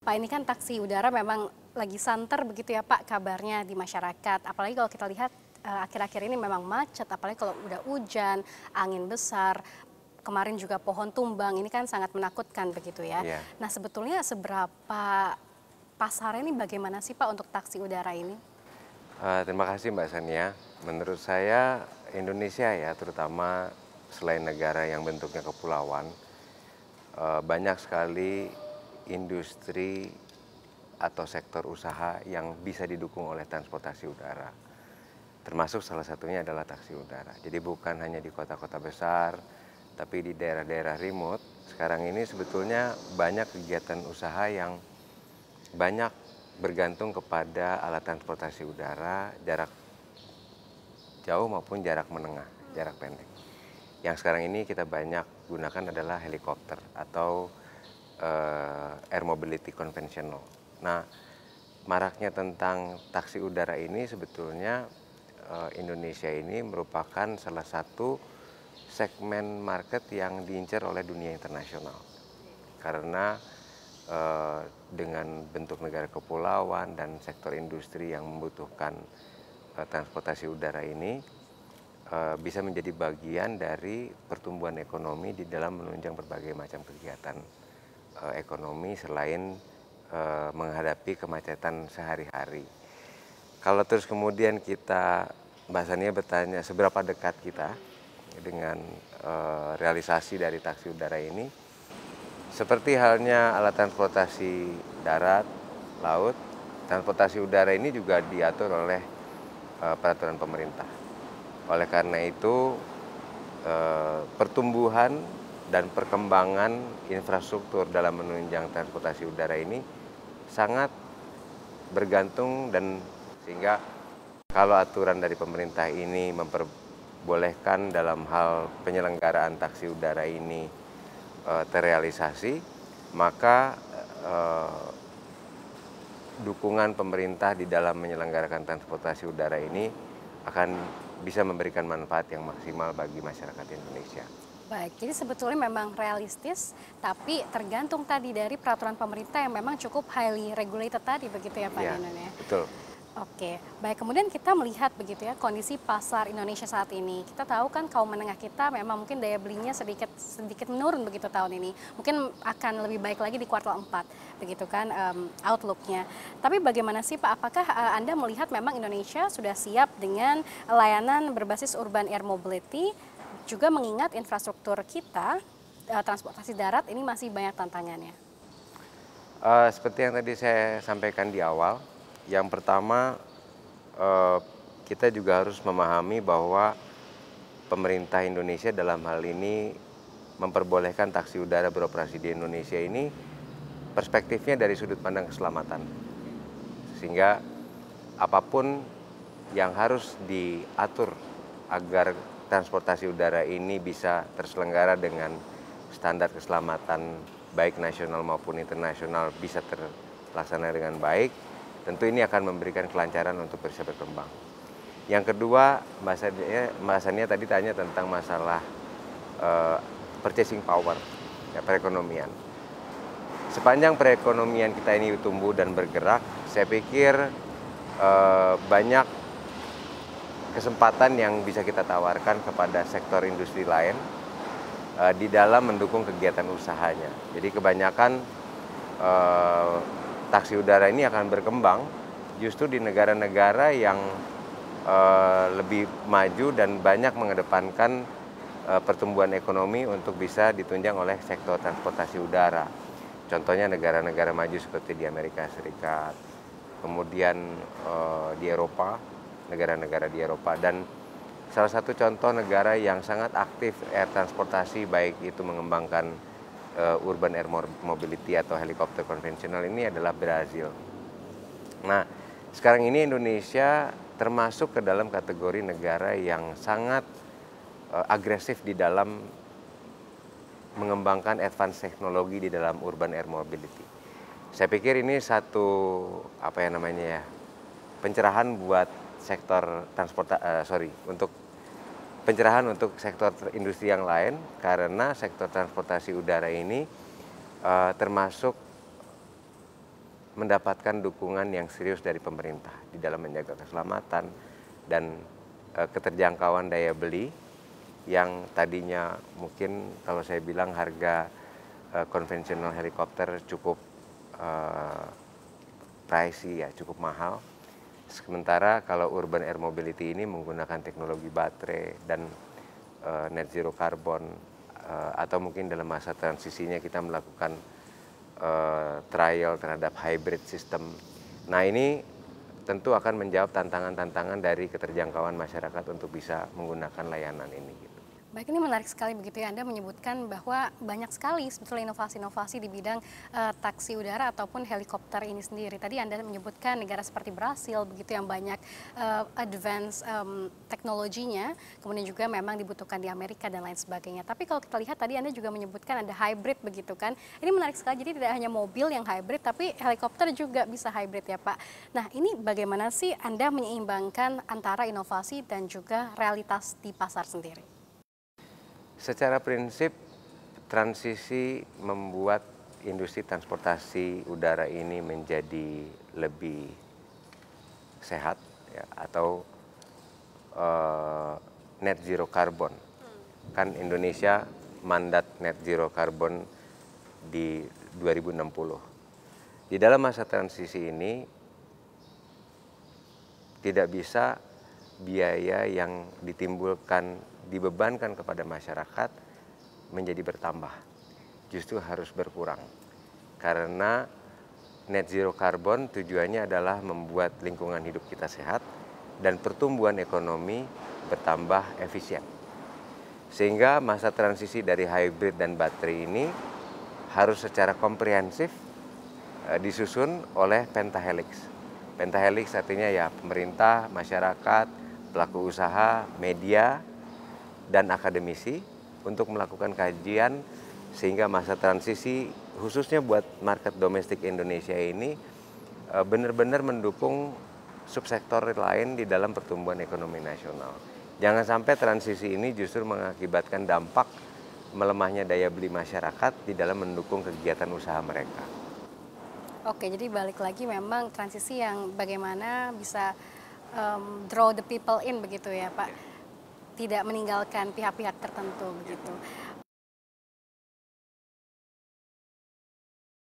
Pak, ini kan taksi udara memang lagi santer begitu ya Pak kabarnya di masyarakat. Apalagi kalau kita lihat akhir-akhir ini memang macet, apalagi kalau udah hujan, angin besar, kemarin juga pohon tumbang, ini kan sangat menakutkan begitu ya. Iya. Nah sebetulnya seberapa pasarnya ini bagaimana sih Pak untuk taksi udara ini? Terima kasih Mbak Sania. Menurut saya Indonesia ya, terutama selain negara yang bentuknya kepulauan, banyak sekali industri atau sektor usaha yang bisa didukung oleh transportasi udara. Termasuk salah satunya adalah taksi udara. Jadi bukan hanya di kota-kota besar, tapi di daerah-daerah remote. Sekarang ini sebetulnya banyak kegiatan usaha yang banyak bergantung kepada alat transportasi udara jarak jauh maupun jarak menengah, jarak pendek. Yang sekarang ini kita banyak gunakan adalah helikopter atau air mobility konvensional. Nah, maraknya tentang taksi udara ini sebetulnya Indonesia ini merupakan salah satu segmen market yang diincar oleh dunia internasional. Karena dengan bentuk negara kepulauan dan sektor industri yang membutuhkan transportasi udara ini bisa menjadi bagian dari pertumbuhan ekonomi di dalam menunjang berbagai macam kegiatan ekonomi selain menghadapi kemacetan sehari-hari. Kalau terus kemudian kita, Mbak Sania bertanya seberapa dekat kita dengan realisasi dari taksi udara ini, seperti halnya alat transportasi darat, laut, transportasi udara ini juga diatur oleh peraturan pemerintah. Oleh karena itu, pertumbuhan dan perkembangan infrastruktur dalam menunjang transportasi udara ini sangat bergantung dan sehingga kalau aturan dari pemerintah ini memperbolehkan dalam hal penyelenggaraan taksi udara ini terrealisasi, maka dukungan pemerintah di dalam menyelenggarakan transportasi udara ini akan bisa memberikan manfaat yang maksimal bagi masyarakat Indonesia. Baik, jadi sebetulnya memang realistis, tapi tergantung tadi dari peraturan pemerintah yang memang cukup highly regulated tadi begitu ya Pak Ya, Yanan ya. betul. Oke, baik kemudian kita melihat begitu ya kondisi pasar Indonesia saat ini. Kita tahu kan kaum menengah kita memang mungkin daya belinya sedikit sedikit menurun begitu tahun ini. Mungkin akan lebih baik lagi di kuartal 4 begitu kan outlook-nya. Tapi bagaimana sih Pak, apakah Anda melihat memang Indonesia sudah siap dengan layanan berbasis urban air mobility, juga mengingat infrastruktur kita transportasi darat ini masih banyak tantangannya? Seperti yang tadi saya sampaikan di awal, yang pertama kita juga harus memahami bahwa pemerintah Indonesia dalam hal ini memperbolehkan taksi udara beroperasi di Indonesia ini perspektifnya dari sudut pandang keselamatan. Sehingga apapun yang harus diatur agar transportasi udara ini bisa terselenggara dengan standar keselamatan baik nasional maupun internasional bisa terlaksana dengan baik, tentu ini akan memberikan kelancaran untuk bisa berkembang. Yang kedua, Mbak Sania tadi tanya tentang masalah purchasing power, ya, perekonomian. Sepanjang perekonomian kita ini tumbuh dan bergerak, saya pikir banyak kesempatan yang bisa kita tawarkan kepada sektor industri lain di dalam mendukung kegiatan usahanya. Jadi kebanyakan taksi udara ini akan berkembang justru di negara-negara yang lebih maju dan banyak mengedepankan pertumbuhan ekonomi untuk bisa ditunjang oleh sektor transportasi udara. Contohnya negara-negara maju seperti di Amerika Serikat, kemudian di Eropa, negara-negara di Eropa, dan salah satu contoh negara yang sangat aktif air transportasi baik itu mengembangkan urban air mobility atau helikopter konvensional ini adalah Brazil. Nah, sekarang ini Indonesia termasuk ke dalam kategori negara yang sangat agresif di dalam mengembangkan advance teknologi di dalam urban air mobility. Saya pikir ini satu pencerahan buat sektor untuk pencerahan untuk sektor industri yang lain, karena sektor transportasi udara ini termasuk mendapatkan dukungan yang serius dari pemerintah di dalam menjaga keselamatan dan keterjangkauan daya beli yang tadinya mungkin kalau saya bilang harga konvensional helikopter cukup pricey ya, cukup mahal. Sementara kalau urban air mobility ini menggunakan teknologi baterai dan net zero carbon atau mungkin dalam masa transisinya kita melakukan trial terhadap hybrid system. Nah ini tentu akan menjawab tantangan-tantangan dari keterjangkauan masyarakat untuk bisa menggunakan layanan ini. Gitu. Baik, ini menarik sekali begitu ya, Anda menyebutkan bahwa banyak sekali sebetulnya inovasi-inovasi di bidang taksi udara ataupun helikopter ini sendiri. Tadi Anda menyebutkan negara seperti Brasil begitu yang banyak advance teknologinya, kemudian juga memang dibutuhkan di Amerika dan lain sebagainya. Tapi kalau kita lihat tadi Anda juga menyebutkan ada hybrid begitu kan. Ini menarik sekali, jadi tidak hanya mobil yang hybrid tapi helikopter juga bisa hybrid ya Pak. Nah ini bagaimana sih Anda menyeimbangkan antara inovasi dan juga realitas di pasar sendiri? Secara prinsip, transisi membuat industri transportasi udara ini menjadi lebih sehat ya, atau net zero carbon. Kan Indonesia mandat net zero carbon di 2060. Di dalam masa transisi ini tidak bisa biaya yang dibebankan kepada masyarakat menjadi bertambah, justru harus berkurang. Karena net zero carbon tujuannya adalah membuat lingkungan hidup kita sehat dan pertumbuhan ekonomi bertambah efisien. Sehingga masa transisi dari hybrid dan baterai ini harus secara komprehensif disusun oleh pentahelix. Pentahelix artinya ya pemerintah, masyarakat, pelaku usaha, media, dan akademisi untuk melakukan kajian sehingga masa transisi khususnya buat market domestik Indonesia ini benar-benar mendukung subsektor lain di dalam pertumbuhan ekonomi nasional. Jangan sampai transisi ini justru mengakibatkan dampak melemahnya daya beli masyarakat di dalam mendukung kegiatan usaha mereka. Oke, jadi balik lagi memang transisi yang bagaimana bisa draw the people in begitu ya Pak, tidak meninggalkan pihak-pihak tertentu begitu.